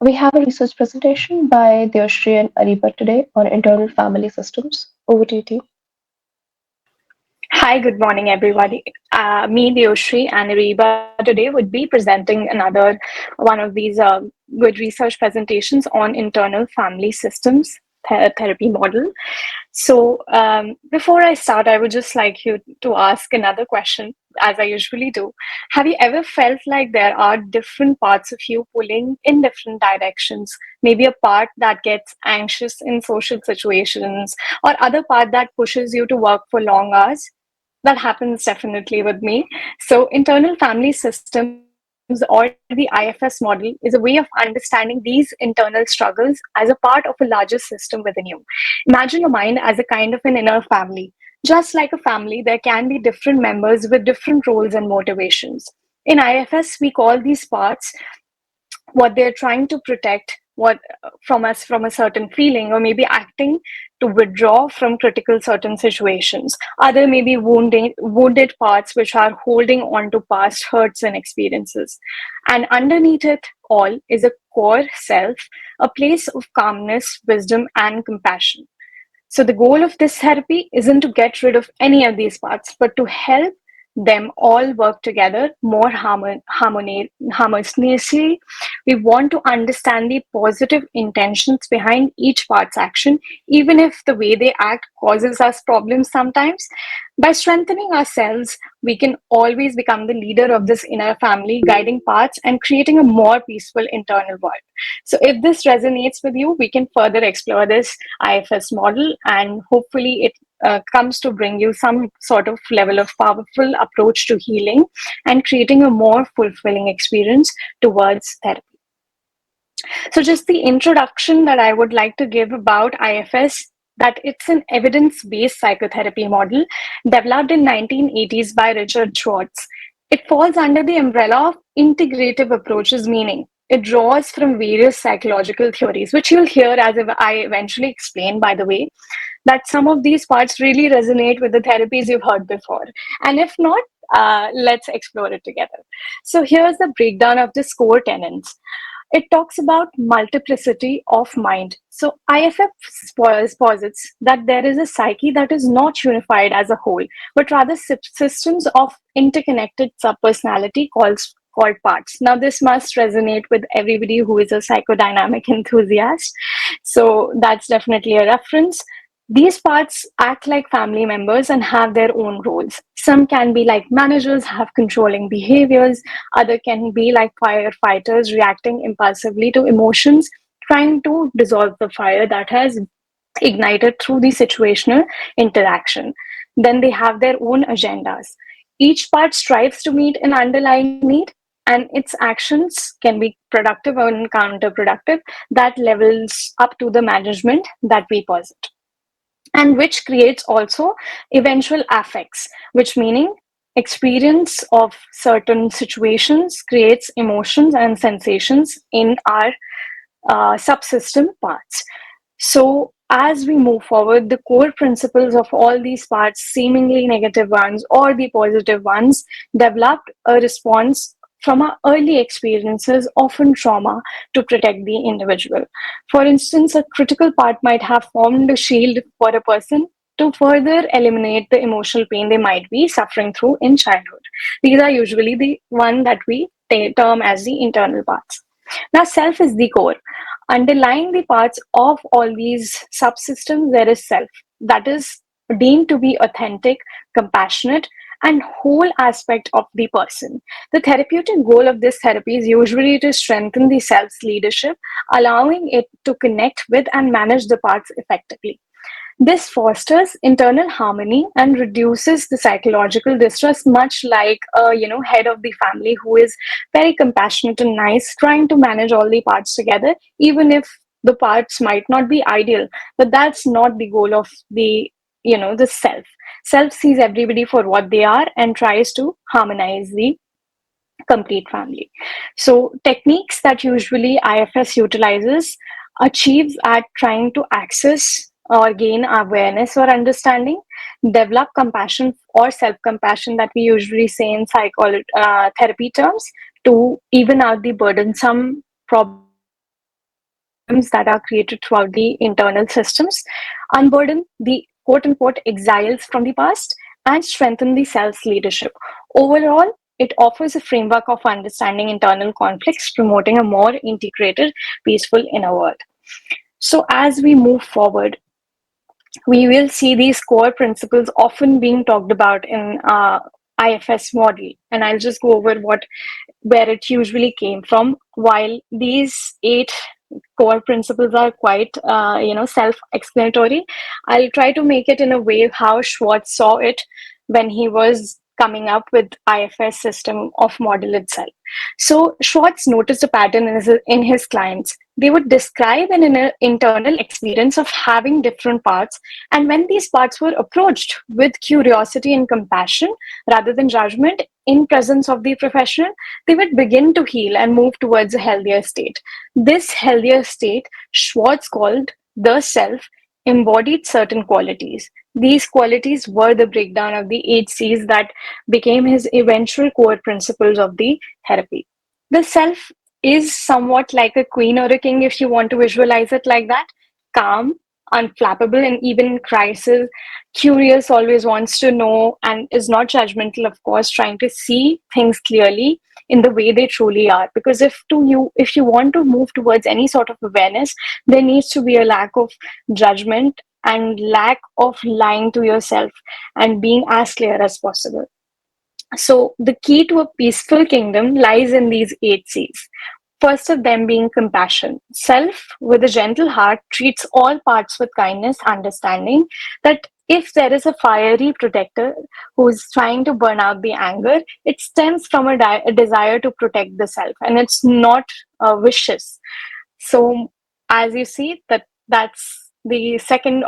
We have a research presentation by Deoshree and Areeba today on internal family systems. Over to you, team. Hi, good morning, everybody. Me, Deoshree and Areeba today would be presenting another one of these good research presentations on internal family systems therapy model. So, before I start, I would just like you to ask another question, as I usually do. Have you ever felt like there are different parts of you pulling in different directions? Maybe a part that gets anxious in social situations, or other part that pushes you to work for long hours? That happens definitely with me. So, internal family systems or the IFS model is a way of understanding these internal struggles as a part of a larger system within you. Imagine your mind as a kind of an inner family. Just like a family, there can be different members with different roles and motivations. In IFS, we call these parts what they're trying to protect what from us from a certain feeling, or maybe acting to withdraw from critical certain situations. Other maybe wounded parts which are holding on to past hurts and experiences. And underneath it all is a core self, a place of calmness, wisdom, and compassion. So the goal of this therapy isn't to get rid of any of these parts, but to help them all work together more harmoniously. We want to understand the positive intentions behind each part's action, even if the way they act causes us problems sometimes. By strengthening ourselves, we can always become the leader of this inner family, guiding parts and creating a more peaceful internal world. So, if this resonates with you, we can further explore this IFS model, and hopefully, it comes to bring you some sort of level of powerful approach to healing and creating a more fulfilling experience towards therapy. So, just the introduction that I would like to give about IFS, that it's an evidence-based psychotherapy model developed in 1980s by Richard Schwartz. It falls under the umbrella of integrative approaches, meaning it draws from various psychological theories, which you'll hear as I eventually explain, by the way, that some of these parts really resonate with the therapies you've heard before. And if not, let's explore it together. So here's the breakdown of the core tenets. It talks about multiplicity of mind. So IFF posits that there is a psyche that is not unified as a whole, but rather systems of interconnected subpersonality called parts. Now, this must resonate with everybody who is a psychodynamic enthusiast. So that's definitely a reference. These parts act like family members and have their own roles. Some can be like managers, have controlling behaviors. Other can be like firefighters, reacting impulsively to emotions, trying to dissolve the fire that has ignited through the situational interaction. Then they have their own agendas. Each part strives to meet an underlying need, and its actions can be productive or counterproductive. That levels up to the management that we posit, and which creates also eventual affects, which meaning experience of certain situations creates emotions and sensations in our subsystem parts. So as we move forward, the core principles of all these parts, seemingly negative ones or the positive ones, developed a response from our early experiences, often trauma, to protect the individual. For instance, a critical part might have formed a shield for a person to further eliminate the emotional pain they might be suffering through in childhood. These are usually the one that we term as the internal parts. Now, self is the core. Underlying the parts of all these subsystems, there is self that is deemed to be authentic, compassionate, and whole aspect of the person. The therapeutic goal of this therapy is usually to strengthen the self's leadership, allowing it to connect with and manage the parts effectively. This fosters internal harmony and reduces the psychological distress, much like a head of the family who is very compassionate and nice, trying to manage all the parts together, even if the parts might not be ideal. But that's not the goal of the self. Self sees everybody for what they are and tries to harmonize the complete family. So techniques that usually IFS utilizes achieves at trying to access or gain awareness or understanding, develop compassion or self-compassion that we usually say in psychology therapy terms, to even out the burdensome problems problems that are created throughout the internal systems, unburden the quote unquote exiles from the past, and strengthen the self's leadership. Overall, it offers a framework of understanding internal conflicts, promoting a more integrated, peaceful inner world. So, as we move forward, we will see these core principles often being talked about in IFS model. And I'll just go over where it usually came from. While these 8 core principles are quite self-explanatory, I'll try to make it in a way how Schwartz saw it when he was coming up with IFS system of model itself. So Schwartz noticed a pattern in his clients. They would describe an internal experience of having different parts, and when these parts were approached with curiosity and compassion rather than judgment in presence of the professional, they would begin to heal and move towards a healthier state. This healthier state, Schwartz called the self, embodied certain qualities. These qualities were the breakdown of the 8 C's that became his eventual core principles of the therapy. The self is somewhat like a queen or a king, if you want to visualize it like that: calm, unflappable, and even in crisis, curious, always wants to know, and is not judgmental, of course, trying to see things clearly in the way they truly are. Because if you want to move towards any sort of awareness, there needs to be a lack of judgment and lack of lying to yourself and being as clear as possible. So the key to a peaceful kingdom lies in these 8 C's. First of them being compassion. Self, with a gentle heart, treats all parts with kindness, understanding that if there is a fiery protector who is trying to burn out the anger, it stems from a desire to protect the self, and it's not vicious. So, as you see, that's the second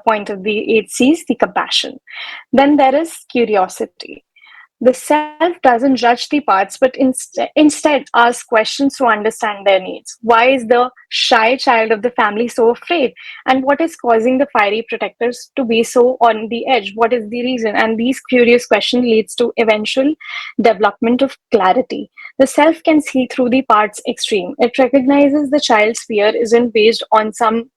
point of the 8 C's, the compassion. Then there is curiosity. The self doesn't judge the parts, but instead asks questions to understand their needs. Why is the shy child of the family so afraid? And what is causing the fiery protectors to be so on the edge? What is the reason? And these curious questions leads to eventual development of clarity. The self can see through the parts extreme. It recognizes the child's fear isn't based on some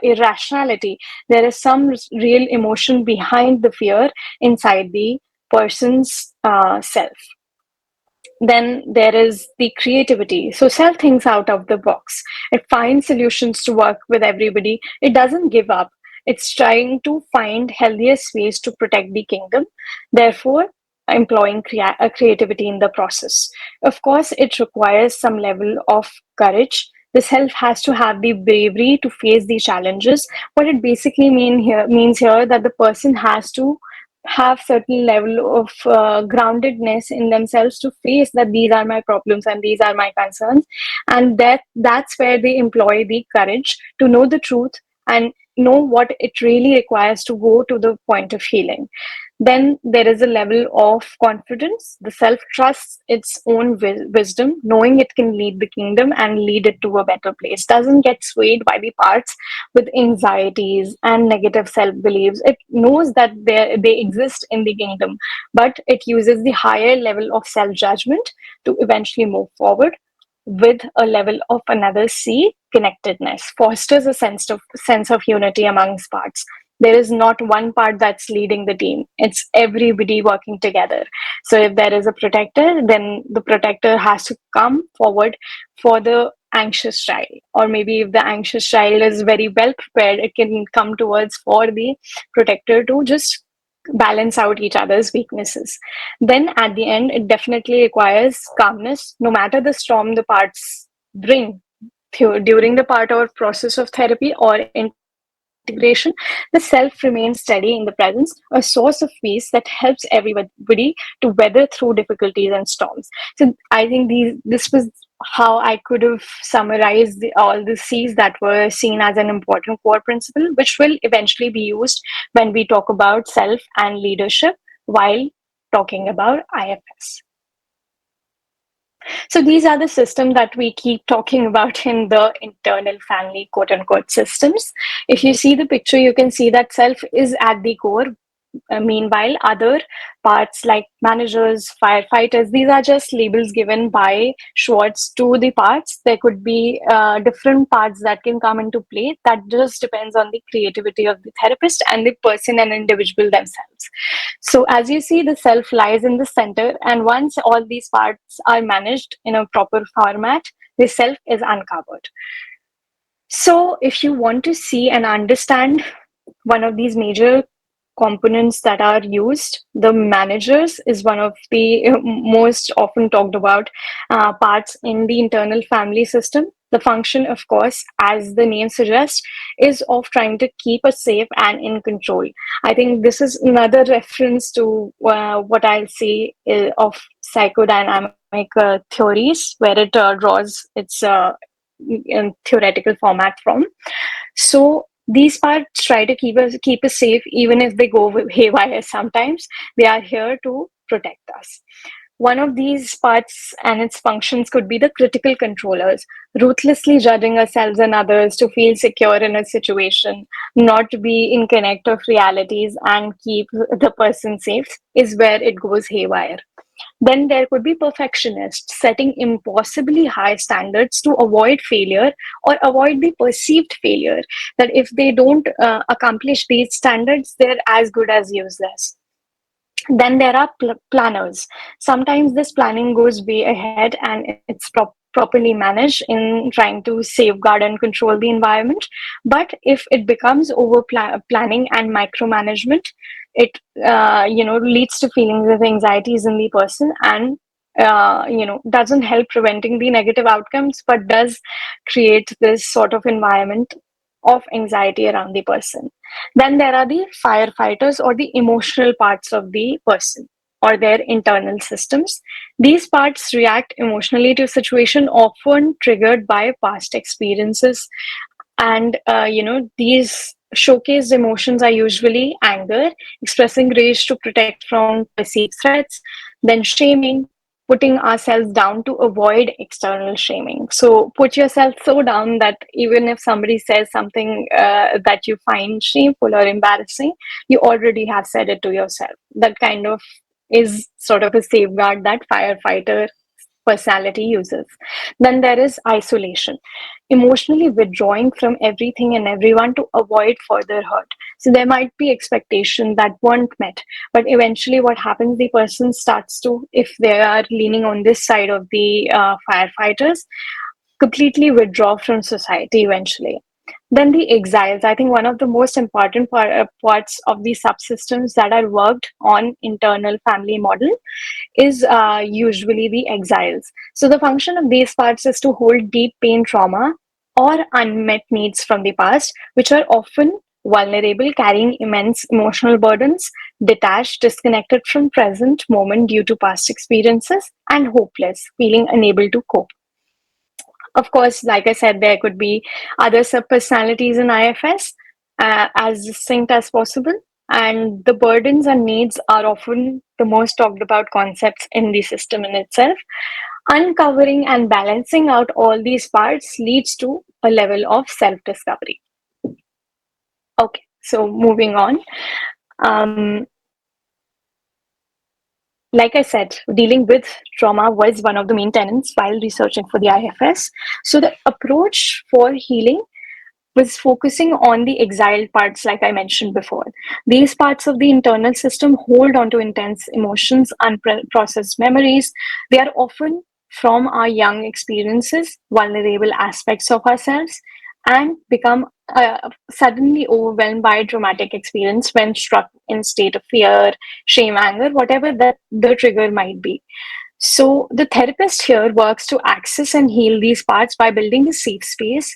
irrationality. There is some real emotion behind the fear inside the person's self. Then there is the creativity. So self thinks out of the box. It finds solutions to work with everybody. It doesn't give up. It's trying to find healthiest ways to protect the kingdom, therefore employing creativity in the process. Of course, it requires some level of courage. The self has to have the bravery to face the challenges. What it basically means here that the person has to have certain level of groundedness in themselves to face that these are my problems and these are my concerns, and that's where they employ the courage to know the truth and know what it really requires to go to the point of healing. Then there is a level of confidence. The self trusts its own wisdom, knowing it can lead the kingdom and lead it to a better place. Doesn't get swayed by the parts with anxieties and negative self beliefs. It knows that they exist in the kingdom, but it uses the higher level of self judgment to eventually move forward with a level of another C, connectedness, fosters a sense of unity amongst parts. There is not one part that's leading the team. It's everybody working together. So if there is a protector, then the protector has to come forward for the anxious child. Or maybe if the anxious child is very well prepared, it can come towards for the protector to just balance out each other's weaknesses. Then at the end, it definitely requires calmness, no matter the storm the parts bring during the part or process of therapy or integration. The self remains steady in the presence, a source of peace that helps everybody to weather through difficulties and storms. So I think this was how I could have summarized all the C's that were seen as an important core principle, which will eventually be used when we talk about self and leadership while talking about IFS. So these are the systems that we keep talking about in the internal family, quote unquote, systems. If you see the picture, you can see that self is at the core. Meanwhile, other parts like managers, firefighters, these are just labels given by Schwartz to the parts. There could be different parts that can come into play. That just depends on the creativity of the therapist and the person and individual themselves. So, as you see, the self lies in the center, and once all these parts are managed in a proper format, the self is uncovered. So, if you want to see and understand one of these major components that are used, the managers is one of the most often talked about parts in the internal family system. The function, of course, as the name suggests, is of trying to keep us safe and in control. I think this is another reference to what I'll say of psychodynamic theories, where it draws its in theoretical format from. So these parts try to keep us safe, even if they go haywire sometimes. They are here to protect us. One of these parts and its functions could be the critical controllers, ruthlessly judging ourselves and others to feel secure in a situation, not to be in connect of realities and keep the person safe, is where it goes haywire. Then there could be perfectionists setting impossibly high standards to avoid failure or avoid the perceived failure. That if they don't accomplish these standards, they're as good as useless. Then there are planners. Sometimes this planning goes way ahead and it's properly managed in trying to safeguard and control the environment. But if it becomes over planning and micromanagement, it leads to feelings of anxieties in the person, and doesn't help preventing the negative outcomes, but does create this sort of environment of anxiety around the person. Then there are the firefighters, or the emotional parts of the person or their internal systems. These parts react emotionally to situation often triggered by past experiences, and these showcased emotions are usually anger, expressing rage to protect from perceived threats, then shaming, putting ourselves down to avoid external shaming. So put yourself so down that even if somebody says something that you find shameful or embarrassing, you already have said it to yourself. That kind of is sort of a safeguard that firefighter personality uses. Then there is isolation, emotionally withdrawing from everything and everyone to avoid further hurt. So there might be expectations that weren't met, but eventually what happens, the person starts to, if they are leaning on this side of the firefighters, completely withdraw from society eventually. Then the exiles, I think one of the most important parts of the subsystems that are worked on internal family model is usually the exiles. So the function of these parts is to hold deep pain, trauma, or unmet needs from the past, which are often vulnerable, carrying immense emotional burdens, detached, disconnected from present moment due to past experiences, and hopeless, feeling unable to cope. Of course, like I said, there could be other sub-personalities in IFS, as distinct as possible. And the burdens and needs are often the most talked about concepts in the system in itself. Uncovering and balancing out all these parts leads to a level of self-discovery. Okay, so moving on. Um, like I said, dealing with trauma was one of the main tenets while researching for the IFS. So the approach for healing was focusing on the exiled parts, like I mentioned before. These parts of the internal system hold on to intense emotions, unprocessed memories. They are often from our young experiences, vulnerable aspects of ourselves, and become suddenly overwhelmed by a traumatic experience when struck in state of fear, shame, anger, whatever that the trigger might be. So the therapist here works to access and heal these parts by building a safe space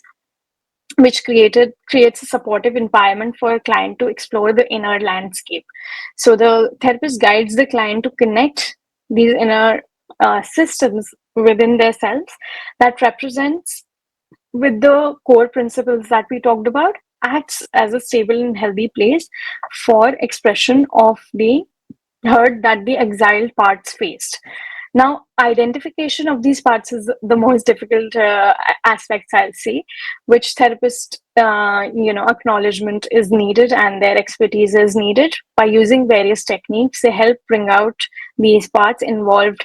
which creates a supportive environment for a client to explore the inner landscape. So the therapist guides the client to connect these inner systems within their selves that represents with the core principles that we talked about, acts as a stable and healthy place for expression of the hurt that the exiled parts faced. Now, identification of these parts is the most difficult aspects, I'll say, which therapist, acknowledgement is needed and their expertise is needed. By using various techniques, they help bring out these parts involving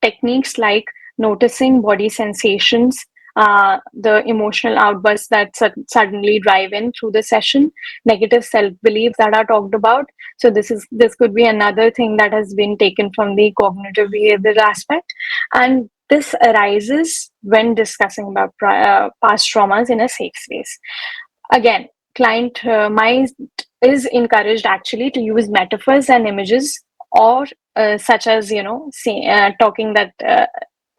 techniques like noticing body sensations, the emotional outbursts that suddenly drive in through the session, negative self belief that are talked about. So this could be another thing that has been taken from the cognitive behavior aspect, and this arises when discussing about past traumas in a safe space. Again, client mind is encouraged actually to use metaphors and images, or such as talking that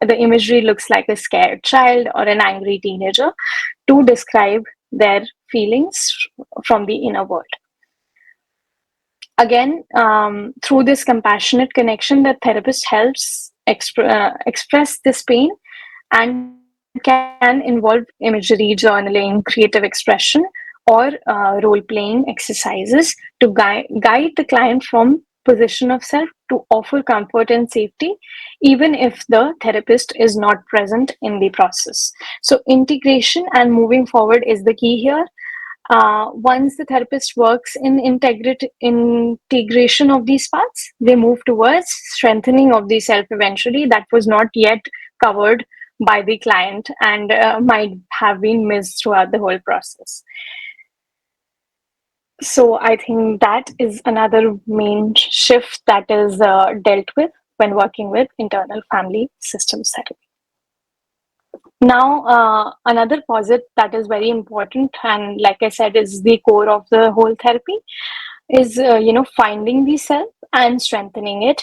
the imagery looks like a scared child or an angry teenager, to describe their feelings from the inner world. Again, through this compassionate connection, the therapist helps express this pain and can involve imagery, journaling, creative expression, or role playing exercises to guide the client from position of self to offer comfort and safety, even if the therapist is not present in the process. So integration and moving forward is the key here. Once the therapist works in integration of these parts, they move towards strengthening of the self eventually, that was not yet covered by the client and might have been missed throughout the whole process. So I think that is another main shift that is dealt with when working with internal family systems therapy. Now, another posit that is very important, and like I said, is the core of the whole therapy, is finding the self and strengthening it.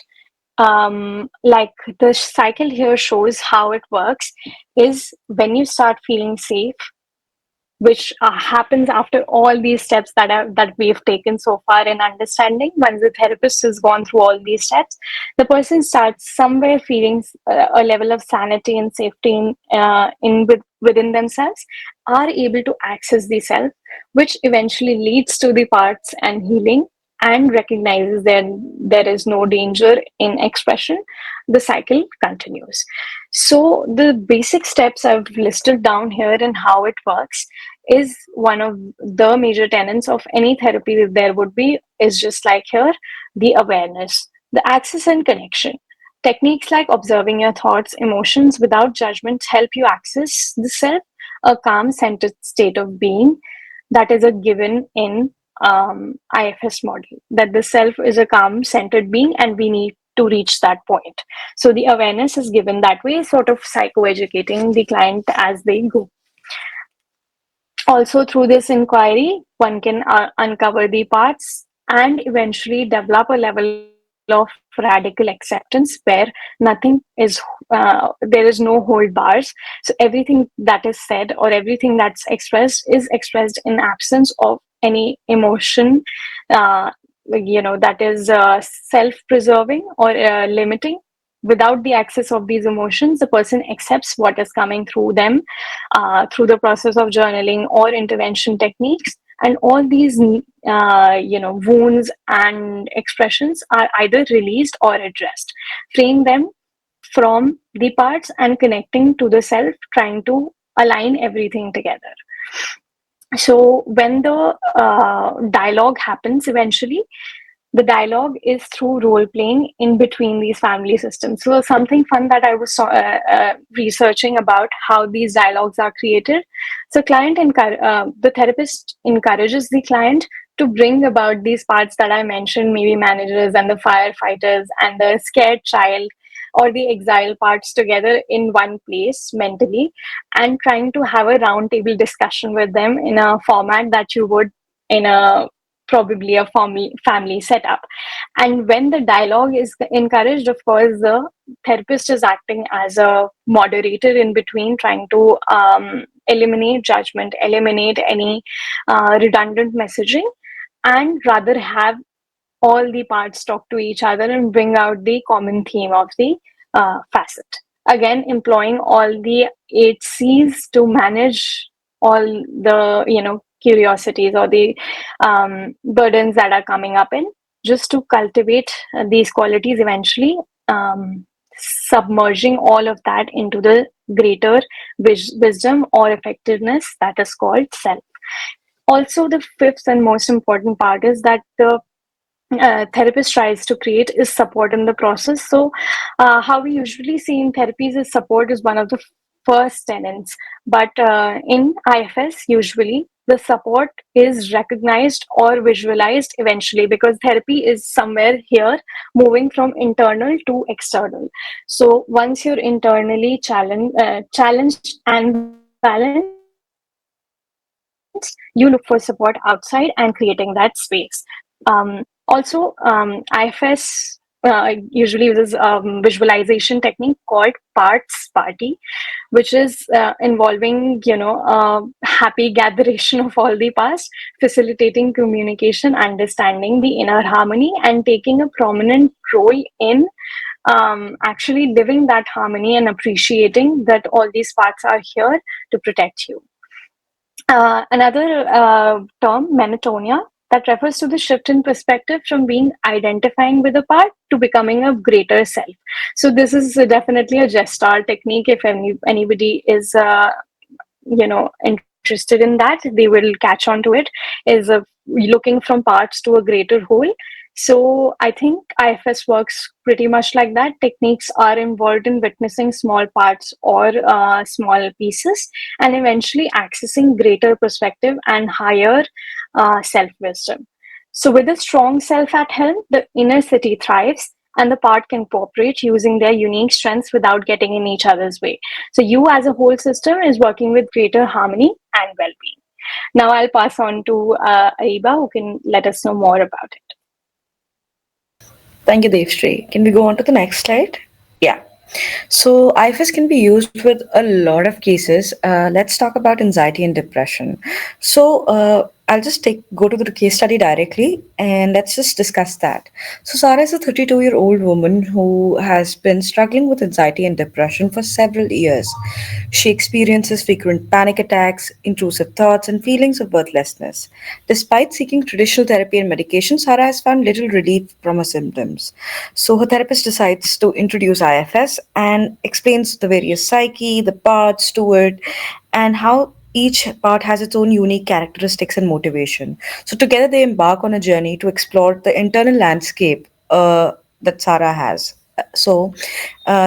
Like the cycle here shows how it works is when you start feeling safe, which happens after all these steps that we've taken so far in understanding. Once the therapist has gone through all these steps, the person starts somewhere feeling a level of sanity and safety within themselves, are able to access the self, which eventually leads to the parts and healing, and recognizes that there is no danger in expression. The cycle continues. So the basic steps I've listed down here and how it works is one of the major tenets of any therapy that there would be, is just like here, the awareness, the access and connection. Techniques like observing your thoughts, emotions without judgment help you access the self, a calm centered state of being that is a given in IFS model, that the self is a calm centered being and we need to reach that point. So the awareness is given that way, sort of psychoeducating the client as they go. Also, through this inquiry, one can uncover the parts and eventually develop a level of radical acceptance where nothing is, there is no hold bars. So everything that is said or everything that's expressed is expressed in absence of any emotion, uh, that is self-preserving or limiting. Without the access of these emotions, the person accepts what is coming through them through the process of journaling or intervention techniques. And all these, wounds and expressions are either released or addressed, freeing them from the parts and connecting to the self, trying to align everything together. So when the dialogue happens eventually, the dialogue is through role playing in between these family systems. So something fun that I was researching about how these dialogues are created. So the therapist encourages the client to bring about these parts that I mentioned, maybe managers and the firefighters and the scared child or the exile parts together in one place mentally, and trying to have a roundtable discussion with them in a format that you would in a probably a family setup. And when the dialogue is encouraged, of course, the therapist is acting as a moderator in between, trying to eliminate judgment, eliminate any redundant messaging, and rather have all the parts talk to each other and bring out the common theme of the facet. Again, employing all the 8 C's to manage all the curiosities or the burdens that are coming up in just to cultivate these qualities eventually, submerging all of that into the greater wisdom or effectiveness that is called self. Also, the fifth and most important part is that the therapist tries to create is support in the process. So, how we usually see in therapies is support is one of the first tenets, but in IFS, usually the support is recognized or visualized eventually, because therapy is somewhere here moving from internal to external. So, once you're internally challenged and balanced, you look for support outside and creating that space. IFS usually uses visualization technique called parts party, which is involving happy gatheration of all the past, facilitating communication, understanding the inner harmony, and taking a prominent role in actually living that harmony and appreciating that all these parts are here to protect you. Another term, menatonia, that refers to the shift in perspective from being identifying with a part to becoming a greater self. So this is definitely a gestalt technique. If anybody is interested in that, they will catch on to it. Is looking from parts to a greater whole. So I think IFS works pretty much like that. Techniques are involved in witnessing small parts or small pieces, and eventually accessing greater perspective and higher self wisdom. So, with a strong self at helm, the inner city thrives and the part can cooperate using their unique strengths without getting in each other's way. So, you as a whole system is working with greater harmony and well being. Now, I'll pass on to Ariba, who can let us know more about it. Thank you, Deoshree. Can we go on to the next slide? Yeah. So IFS can be used with a lot of cases. Let's talk about anxiety and depression. So I'll just go to the case study directly and let's just discuss that. So Sarah is a 32-year-old woman who has been struggling with anxiety and depression for several years. She experiences frequent panic attacks, intrusive thoughts, and feelings of worthlessness. Despite seeking traditional therapy and medication, Sarah has found little relief from her symptoms. So her therapist decides to introduce IFS and explains the various psyche, the parts to it, and how each part has its own unique characteristics and motivation. So together they embark on a journey to explore the internal landscape that Sarah has.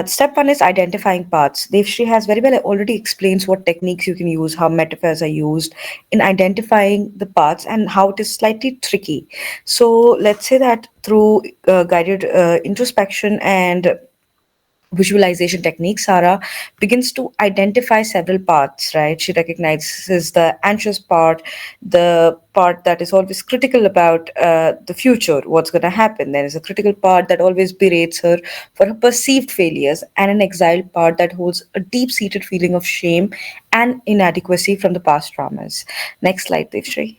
Step one is identifying parts. Devshri has very well already explains what techniques you can use, how metaphors are used in identifying the parts, and how it is slightly tricky. So let's say that through guided introspection and visualization technique, Sarah begins to identify several parts, right? She recognizes the anxious part, the part that is always critical about the future, what's going to happen. There is a critical part that always berates her for her perceived failures, and an exiled part that holds a deep seated feeling of shame and inadequacy from the past traumas. Next slide, Devshri.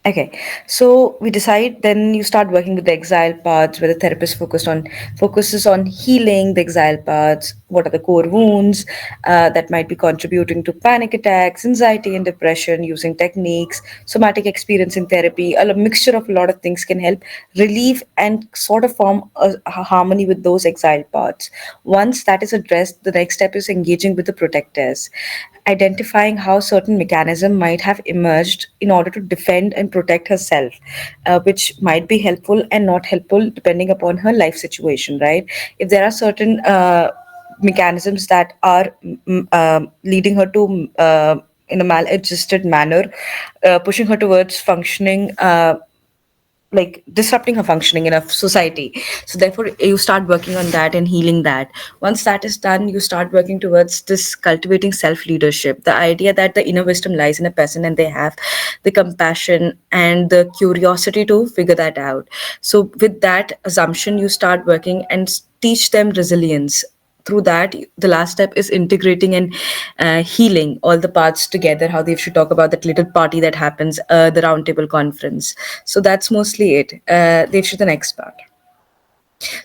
Okay, so we decide. Then you start working with the exile parts, where the therapist focuses on healing the exile parts. What are the core wounds that might be contributing to panic attacks, anxiety, and depression? Using techniques, somatic experience in therapy, a mixture of a lot of things can help relieve and sort of form a harmony with those exile parts. Once that is addressed, the next step is engaging with the protectors, identifying how certain mechanism might have emerged in order to defend and protect herself, which might be helpful and not helpful depending upon her life situation, right? If there are certain mechanisms that are leading her to in a maladjusted manner, pushing her towards functioning like disrupting her functioning in a society. So therefore you start working on that and healing that. Once that is done, you start working towards this cultivating self leadership, the idea that the inner wisdom lies in a person and they have the compassion and the curiosity to figure that out. So with that assumption, you start working and teach them resilience. Through that, the last step is integrating and healing all the parts together, how they should talk about that little party that happens, the roundtable conference. So that's mostly it. They should the next part.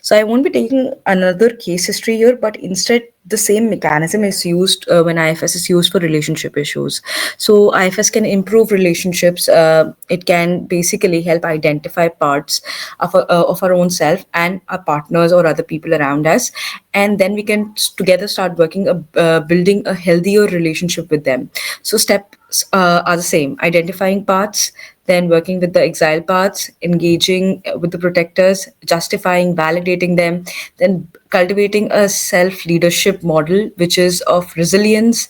So I won't be taking another case history here, but instead the same mechanism is used when IFS is used for relationship issues. So IFS can improve relationships. It can basically help identify parts of our own self and our partners or other people around us, and then we can together start working building a healthier relationship with them. So steps are the same: identifying parts, then working with the exile parts, engaging with the protectors, justifying, validating them, then cultivating a self leadership model which is of resilience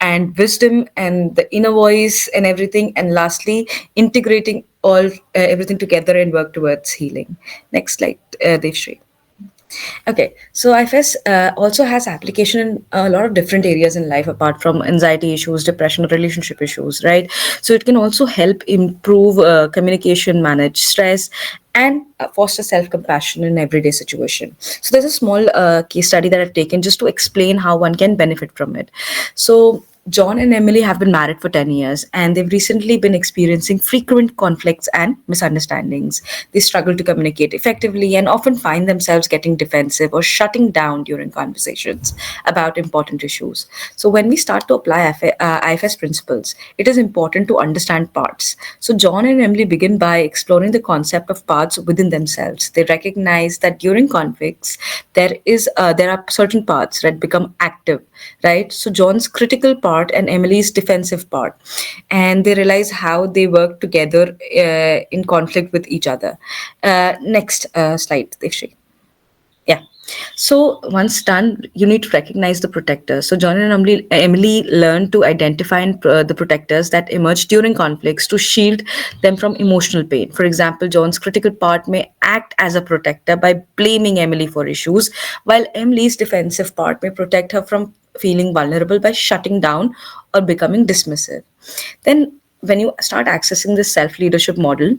and wisdom and the inner voice and everything, and lastly integrating all everything together and work towards healing. Next slide, Devshri. Okay, so IFS also has application in a lot of different areas in life apart from anxiety issues, depression, relationship issues, right? So it can also help improve communication, manage stress, and foster self-compassion in everyday situation. So there's a small case study that I've taken just to explain how one can benefit from it. So John and Emily have been married for 10 years and they've recently been experiencing frequent conflicts and misunderstandings. They struggle to communicate effectively and often find themselves getting defensive or shutting down during conversations about important issues. So, when we start to apply IFS principles, it is important to understand parts. So, John and Emily begin by exploring the concept of parts within themselves. They recognize that during conflicts, there are certain parts that become active, right? So John's critical part and Emily's defensive part, and they realize how they work together in conflict with each other. Next slide, Devshri. Yeah. So once done, you need to recognize the protectors. So John and Emily learn to identify the protectors that emerge during conflicts to shield them from emotional pain. For example, John's critical part may act as a protector by blaming Emily for issues, while Emily's defensive part may protect her from feeling vulnerable by shutting down or becoming dismissive. Then, when you start accessing this self leadership model,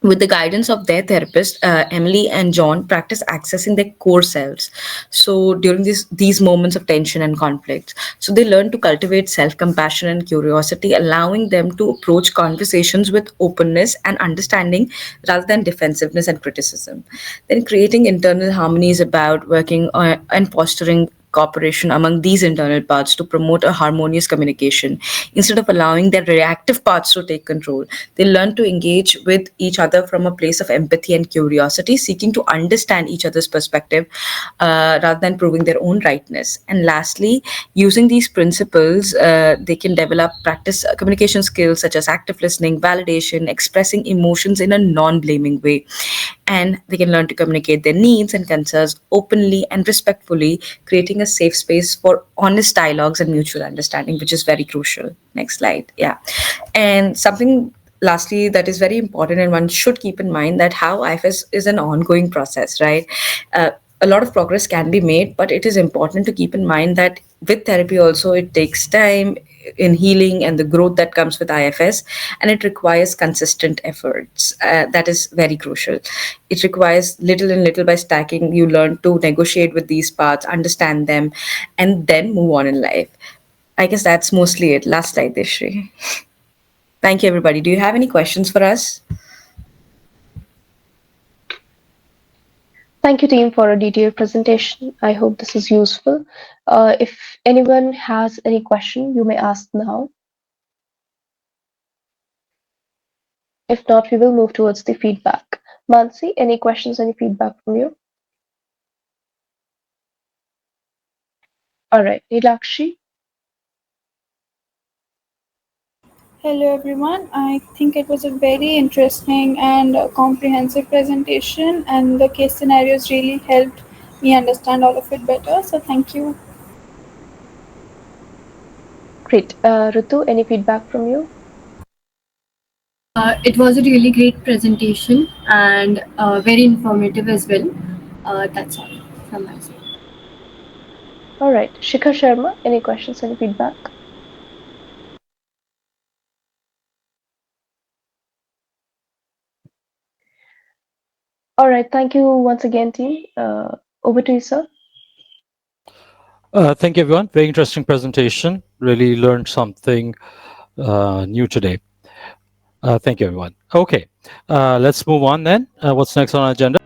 with the guidance of their therapist, Emily and John practice accessing their core selves. So during these moments of tension and conflict, so they learn to cultivate self-compassion and curiosity, allowing them to approach conversations with openness and understanding rather than defensiveness and criticism. Then creating internal harmonies about working and fostering cooperation among these internal parts to promote a harmonious communication. Instead of allowing their reactive parts to take control, they learn to engage with each other from a place of empathy and curiosity, seeking to understand each other's perspective rather than proving their own rightness. And lastly, using these principles, they can develop practice communication skills such as active listening, validation, expressing emotions in a non blaming way, and they can learn to communicate their needs and concerns openly and respectfully, creating a safe space for honest dialogues and mutual understanding, which is very crucial. Next slide. Yeah. And something lastly that is very important and one should keep in mind that how IFS is an ongoing process, right? A lot of progress can be made, but it is important to keep in mind that with therapy also it takes time in healing and the growth that comes with IFS, and it requires consistent efforts. That is very crucial. It requires little and little by stacking. You learn to negotiate with these parts, understand them, and then move on in life. I guess that's mostly it. Last slide, Deshri. Thank you, everybody. Do you have any questions for us? Thank you, team, for a detailed presentation. I hope this is useful. If anyone has any question, you may ask now. If not, we will move towards the feedback. Mansi, any questions, any feedback from you? All right, Nilakshi. Hello everyone. I think it was a very interesting and comprehensive presentation, and the case scenarios really helped me understand all of it better. So, thank you. Great. Ritu, any feedback from you? It was a really great presentation and very informative as well. That's all from my side. All right, Shikhar Sharma, any questions, any feedback? All right, thank you once again, team. Over to you, sir. Thank you, everyone. Very interesting presentation. Really learned something new today. Thank you, everyone. Okay, let's move on then. What's next on our agenda?